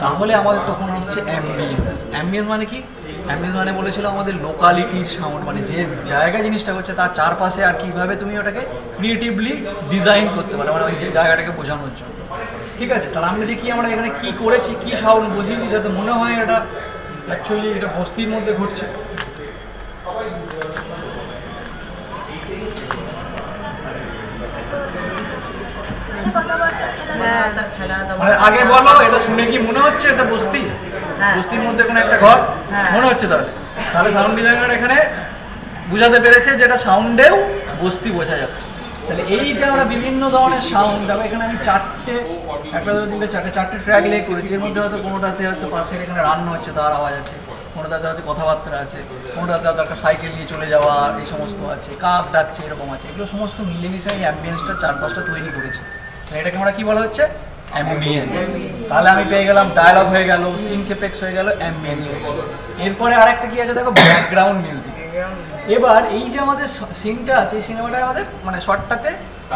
S11: তাহলে আমাদের তখন আসছে অ্যাম্বিয়েন্স। অ্যাম্বিয়েন্স মানে কি? অ্যাম্বিয়েন্স মানে বলেছিল আমাদের লোকালিটির সাউন্ড, মানে যে জায়গায় জিনিসটা হচ্ছে তার চারপাশে আর কীভাবে তুমি ওটাকে ক্রিয়েটিভলি ডিজাইন করতে পারো, মানে ওই যে জায়গাটাকে বোঝানোর জন্য, ঠিক আছে? তাহলে আমরা দেখি আমরা এখানে কী করেছি, কী সাউন্ড বুঝিয়েছি যাতে মনে হয় এটা অ্যাকচুয়ালি এটা বস্তির মধ্যে ঘটছে। আগে বলো, এটা শুনে কি মনে হচ্ছে এটা বস্তি? বস্তির মধ্যে কোনো একটা ঘর মনে হচ্ছে? তাহলে সাউন্ড ডিজাইনার এখানে বুঝাতে পেরেছে যেটা সাউন্ডেও বস্তি বোঝা যাচ্ছে। তাহলে এই যে আমরা বিভিন্ন ধরনের সাউন্ড, দেখো এখানে আমি একটা দুটো তিনটে চারটে ট্র্যাক লে করেছি। এর মধ্যে হয়তো কোনোটাতে হয়তো পাশে এখানে রান্না হচ্ছে তার আওয়াজ আছে, কোনোটাতে হয়তো কথাবার্তা আছে, কোনোটাতে হয়তো একটা সাইকেল নিয়ে চলে যাওয়া এই সমস্ত আছে, কাক ডাকছে, এরকম আছে। এগুলো সমস্ত মিলেমিশে এই অ্যাম্বিয়েন্সটা চারপাশটা তৈরি করেছে। এটাকে আমরা কি বলা হচ্ছে? অ্যাম্বিয়েন্স। তাহলে আমি পেয়ে গেলাম ডায়ালগ হয়ে গেল, সিঙ্ক এফেক্টস হয়ে গেল, অ্যাম্বিয়েন্স হয়ে গেল। এরপরে আরেকটা কি আছে দেখো, ব্যাকগ্রাউন্ড মিউজিক। এবার এই যে আমাদের সিনটা আছে, এই সিনেমাটায় আমাদের মানে শর্টটাতে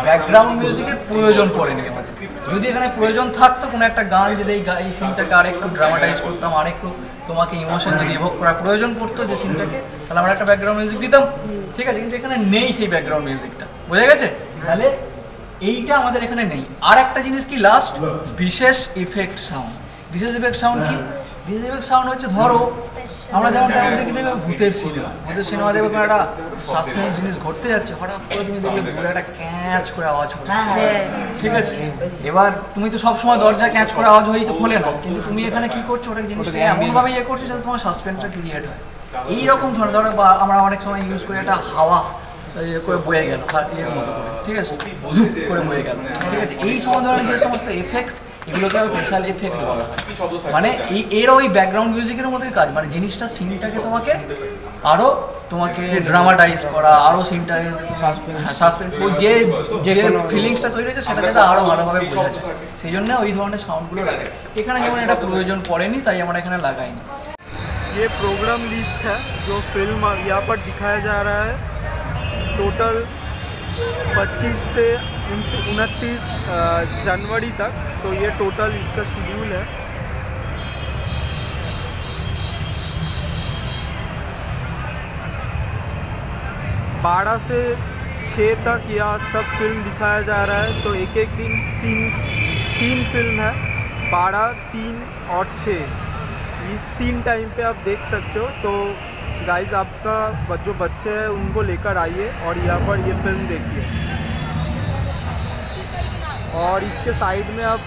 S11: ব্যাকগ্রাউন্ড মিউজিকের প্রয়োজন পড়েনি আমাদের। যদি এখানে প্রয়োজন থাকতো কোনো একটা গান, যদি এই সিনটাকে আরেকটু ড্রামাটাইজ করতাম, আরেকটু তোমাকে ইমোশন যদি ইভোক করার প্রয়োজন পড়তো যে সিনটাকে, তাহলে আমরা একটা ব্যাকগ্রাউন্ড মিউজিক দিতাম, ঠিক আছে? কিন্তু এখানে নেই সেই ব্যাকগ্রাউন্ড মিউজিকটা, বোঝা গেছে? তাহলে এইটা আমাদের এখানে নেই। আর একটা জিনিস কি, লাস্ট বিশেষ ইফেক্ট সাউন্ড। বিশেষ ইফেক্ট সাউন্ড কি?
S15: ভিজুয়াল সাউন্ড হচ্ছে ধরো আমরা যেমন তেমন দেখি দেখবে ভূতের সিনেমা দেখবে কোনো একটা সাসপেন্স জিনিস ঘটতে যাচ্ছে, হঠাৎ করে তুমি দেখবে দূরে একটা ক্যাচ করে আওয়াজ হচ্ছে, ঠিক আছে? এবার তুমি তো সবসময় দরজা ক্যাচ করে আওয়াজ হয়েই তো খোলে না, কিন্তু তুমি এখানে কি করছো, ওটা জিনিসটা এমনভাবে ইয়ে করছো যাতে তোমার সাসপেন্সটা ক্রিয়েট হয়। এইরকম ধরো বা আমরা অনেক সময় ইউজ করি একটা হাওয়া করে বয়ে গেল ইয়ের মতো করে, ঠিক আছে, ঝুপ করে বয়ে গেল, ঠিক আছে? এই ধরনের যে সমস্ত এফেক্ট, এগুলোকে স্পেশাল এফেক্ট বলা হয়। মানে এর ওই ব্যাকগ্রাউন্ড মিউজিকের মতোই কাজ, মানে জিনিসটা সিনটাকে আরও তোমাকে ড্রামাটাইজ করা, আরও সিনটাকে সাসপেন্স যে ফিলিংসটা তৈরি হয়েছে সেটা যাতে আরও ভালোভাবে বোঝা যায়, সেই জন্য ওই ধরনের সাউন্ডগুলো লাগে। এখানে যেমন এটা প্রয়োজন পড়েনি তাই আমরা এখানে লাগাইনি।
S1: ये प्रोग्राम लिस्ट है जो फिल्म यहाँ पर दिखाया जा रहा है। टोटल 25 से 29 जनवरी तक, तो ये टोटल इसका शेड्यूल है। बारह से 6 तक यह सब फिल्म दिखाया जा रहा है। तो एक एक दिन तीन फिल्म है, 12, 3 और 6, इस 3 टाइम पे आप देख सकते हो। तो गाइस आपका जो बच्चे हैं उनको लेकर आइए और यहाँ पर ये फिल्म देखिए। और इसके साइड में आप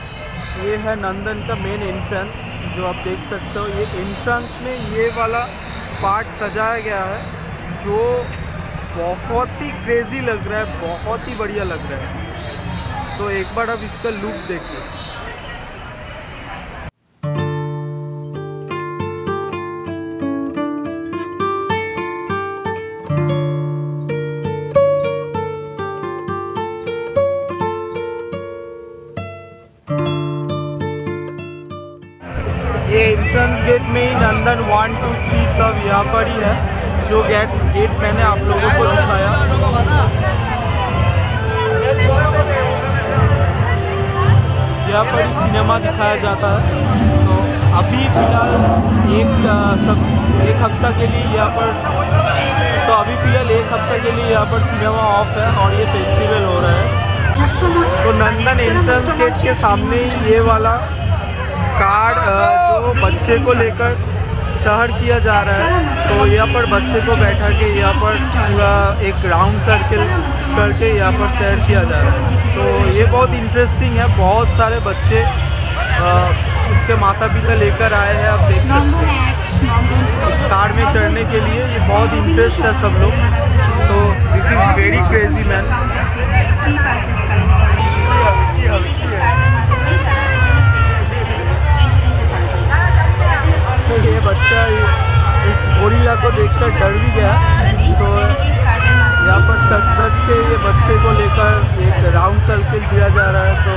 S1: ये है नंदन का मेन एंट्रेंस जो आप देख सकते हो। ये एंट्रेंस में ये वाला पार्ट सजाया गया है जो बहुत ही क्रेज़ी लग रहा है, बहुत ही बढ़िया लग रहा है। तो एक बार आप इसका लुक देखिए। ये एंट्रेंस गेट में ही नंदन 1, 2, 3 सब यहाँ पर ही है, जो गेट मैंने आप लोगों को दिखाया। यहाँ पर ही सिनेमा दिखाया जाता है। तो अभी फ़िलहाल एक हफ्ता के लिए यहाँ पर यहाँ पर सिनेमा ऑफ है और ये फेस्टिवल हो रहा है। तो नंदन एंट्रेंस गेट के सामने ही ये वाला कार्ड जो बच्चे को लेकर शहर किया जा रहा है। तो यहाँ पर बच्चे को बैठा के यहाँ पर पूरा एक राउंड सर्किल करके यहाँ पर सैर किया जा रहा है। तो ये बहुत इंटरेस्टिंग है, बहुत सारे बच्चे उसके माता पिता लेकर आए हैं, आप देख सकते हैं इस कार में चढ़ने के लिए। ये बहुत इंटरेस्ट है सब लोग। तो this is very crazy man. ये बच्चा इस गोरिल्ला को देखकर डर भी गया। तो यहाँ पर सच के ये बच्चे को लेकर एक राउंड सर्किल दिया जा रहा है। तो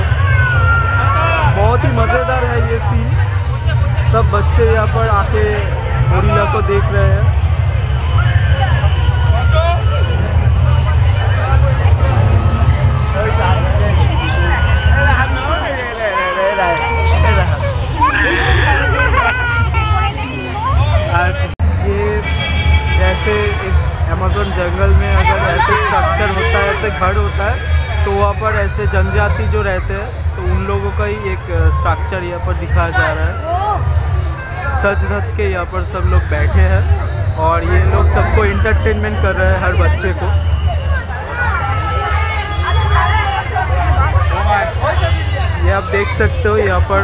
S1: बहुत ही मज़ेदार है ये सीन। सब बच्चे यहाँ पर आके गोरिल्ला को देख रहे हैं। ये जैसे एक अमेज़न जंगल में अगर ऐसे स्ट्रक्चर होता है, ऐसे घर होता है, तो वहाँ पर ऐसे जनजाति जो रहते हैं तो उन लोगों का ही एक स्ट्रक्चर यहाँ पर दिखाया जा रहा है। सज धज के यहाँ पर सब लोग बैठे हैं और ये लोग सबको इंटरटेनमेंट कर रहे हैं, हर बच्चे को। ये आप देख सकते हो यहाँ पर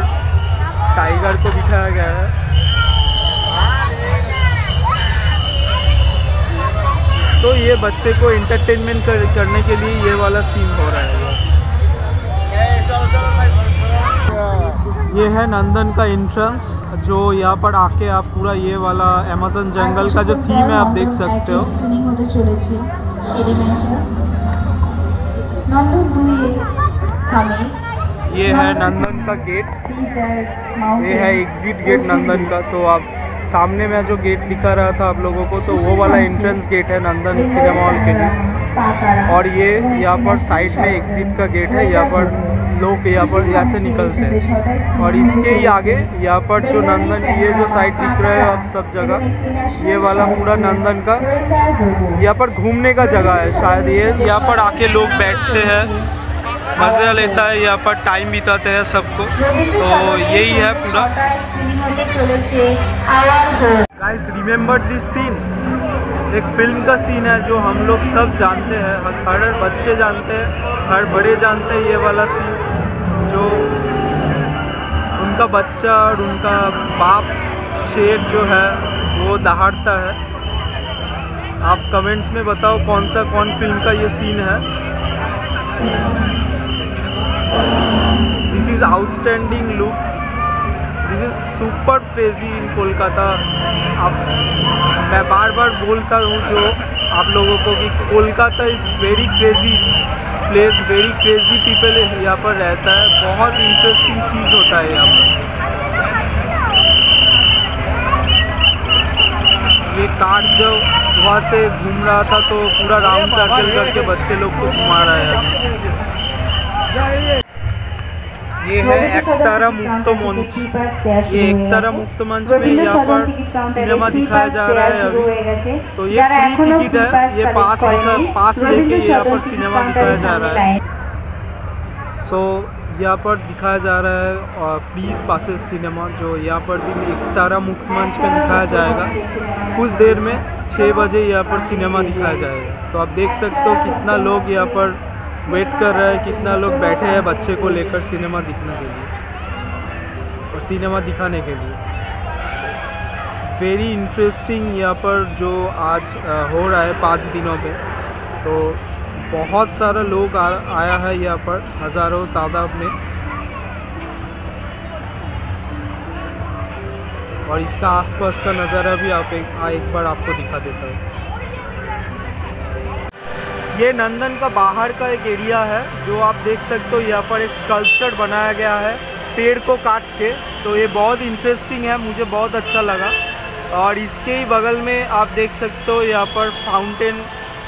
S1: टाइगर को बिठाया गया है। तो ये बच्चे को इंटरटेनमेंट करने के लिए ये वाला सीन हो रहा है। ये है नंदन का एंट्रेंस, जो यहाँ पर आके आप पूरा ये वाला अमेज़न जंगल का जो थीम है आप देख सकते हो। ये है नंदन का गेट, ये है एग्जिट गेट नंदन का। तो आप सामने में जो गेट दिखा रहा था आप लोगों को, तो वो वाला एंट्रेंस गेट है नंदन सिनेमा हॉल के लिए। और ये यहाँ पर साइड में एग्जिट का गेट है, यहाँ पर लोग यहाँ से निकलते हैं। और इसके ही आगे यहाँ पर जो नंदन ये जो साइड दिख रहा है अब सब जगह, ये वाला पूरा नंदन का यहाँ पर घूमने का जगह है शायद। ये यहाँ पर आके लोग बैठते हैं, मज़ा लेता है, यहाँ पर टाइम बिताते हैं सबको। तो यही है पूरा।
S16: হতে চলেছে our home.
S1: Guys remember this scene, एक फिल्म का सीन है जो हम लोग सब जानते हैं, हर बच्चे जानते हैं, हर बड़े जानते हैं। ये वाला सीन जो उनका बच्चा और उनका बाप शेर जो है वो दहाड़ता है। आप कमेंट्स में बताओ कौन फिल्म का ये सीन है। This is outstanding look, this is super crazy in Kolkata. मैं बार बार बोलता हूँ जो आप लोगों को कि Kolkata is very crazy place, very crazy people यहाँ पर रहता है। बहुत इंटरेस्टिंग चीज़ होता है यहाँ पर। ये कार जो वहाँ से घूम रहा था तो पूरा राउंड सर्कल करके बच्चे लोग को घुमा रहा है। ये है एकतारा मुक्त मंच। ये एकतारा मुक्त मंच में यहाँ पर सिनेमा दिखाया जा रहा है अभी। तो ये फ्री टिकट है, ये पास लेके यहाँ पर सिनेमा दिखाया जा रहा है। सो यहाँ पर दिखाया जा रहा है और फ्री पासेस सिनेमा जो यहाँ पर भी एकतारा मुक्त मंच में दिखाया जाएगा। कुछ देर में 6 बजे यहाँ पर सिनेमा दिखाया जाएगा। तो आप देख सकते हो कितना लोग यहाँ पर वेट कर रहा है, कितना लोग बैठे हैं बच्चे को लेकर सिनेमा दिखने के लिए और सिनेमा दिखाने के लिए। वेरी इंटरेस्टिंग यहाँ पर जो आज हो रहा है 5 दिनों पे। तो बहुत सारा लोग आया है यहाँ पर, हज़ारों तादाद में। और इसका आसपास का नज़ारा भी आप एक बार आपको दिखा देता हूँ। ये नंदन का बाहर का एक एरिया है जो आप देख सकते हो। यहाँ पर एक स्कल्पचर बनाया गया है पेड़ को काट के। तो ये बहुत इंटरेस्टिंग है, मुझे बहुत अच्छा लगा। और इसके ही बगल में आप देख सकते हो यहाँ पर फाउंटेन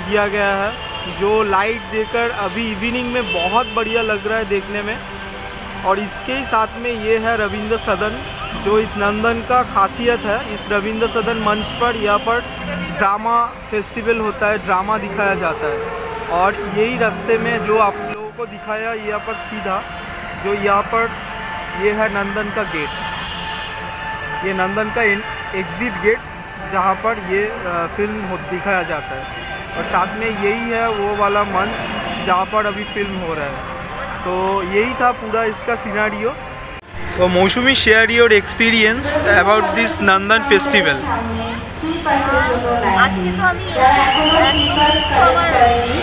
S1: दिया गया है जो लाइट देकर अभी इवनिंग में बहुत बढ़िया लग रहा है देखने में। और इसके ही साथ में ये है रविंद्र सदन जो इस नंदन का खासियत है। इस रविंद्र सदन मंच पर यहाँ पर ड्रामा फेस्टिवल होता है, ड्रामा दिखाया जाता है। और यही रास्ते में जो आप लोगों को दिखाया यहाँ पर सीधा जो यहाँ पर ये है नंदन का गेट, ये नंदन का एग्ज़िट गेट जहाँ पर ये फिल्म दिखाया जाता है। और साथ में यही है वो वाला मंच जहाँ पर अभी फिल्म हो रहा है। तो यही था पूरा इसका scenario. So Mousumi, share your experience about this Nandan festival.
S4: আজকে তো আমি আমার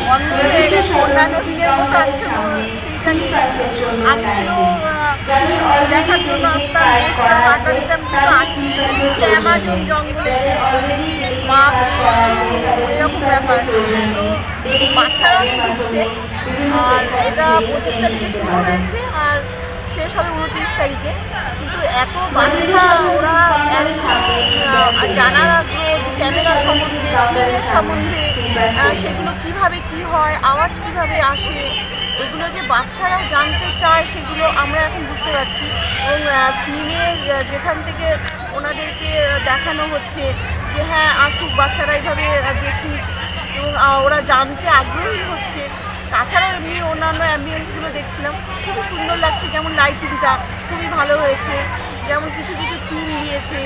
S4: বন্ধ হয়ে গেছে অন্যান্য দিনের মতো আজকে সেইটা নিয়ে আগে ছিল দেখার জন্য আসতাম আড্ডা দিতাম, কিন্তু আজকে এসেছি অ্যামাজন জঙ্গলে এরকম ব্যাপার। তো বাচ্চারা অনেক ঘুরছে আর এটা 25 তারিখে শুরু হয়েছে আর শেষ হবে 29 তারিখে। কিন্তু এত বাচ্চা ওরা জানার আগ্রহ যে ক্যামেরার সম্বন্ধে, ফিল্মের সম্বন্ধে, সেগুলো কিভাবে কি হয়, আওয়াজ কিভাবে আসে, এগুলো যে বাচ্চারা জানতে চায় সেগুলো আমরা এখন বুঝতে পারছি। এবং ফিল্মে যেখান থেকে ওনাদেরকে দেখানো হচ্ছে যে হ্যাঁ আসুক বাচ্চারা এইভাবে দেখুক এবং ওরা জানতে আগ্রহী হচ্ছে। তাছাড়াও এমনি অন্যান্য অ্যাম্বিয়েন্সগুলো দেখছিলাম, খুবই সুন্দর লাগছে। যেমন লাইটিংটা খুবই ভালো হয়েছে, যেমন কিছু কিছু থিম দিয়েছে,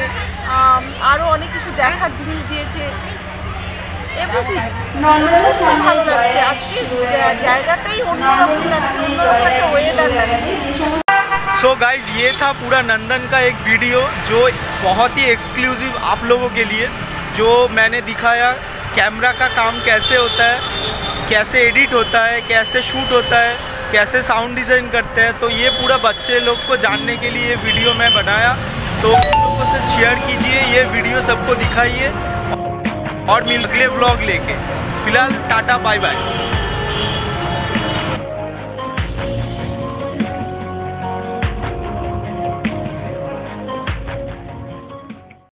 S4: আরও অনেক কিছু দেখার জিনিস দিয়েছে। এভরিথিং খুব ভালো লাগছে। আজকে জায়গাটাই অন্যরকম লাগছে, অন্যরকম একটা ওয়েদার লাগছে।
S1: सो गाइज ये था पूरा नंदन का एक वीडियो जो बहुत ही एक्सक्लूसिव आप लोगों के लिए, जो मैंने दिखाया कैमरा का काम कैसे होता है, कैसे एडिट होता है, कैसे शूट होता है, कैसे साउंड डिज़ाइन करते हैं। तो ये पूरा बच्चे लोग को जानने के लिए ये वीडियो मैं बनाया। तो लोगों से शेयर कीजिए ये वीडियो, सबको दिखाइए और मिल अगले व्लॉग लेके। फ़िलहाल टाटा बाय बाय।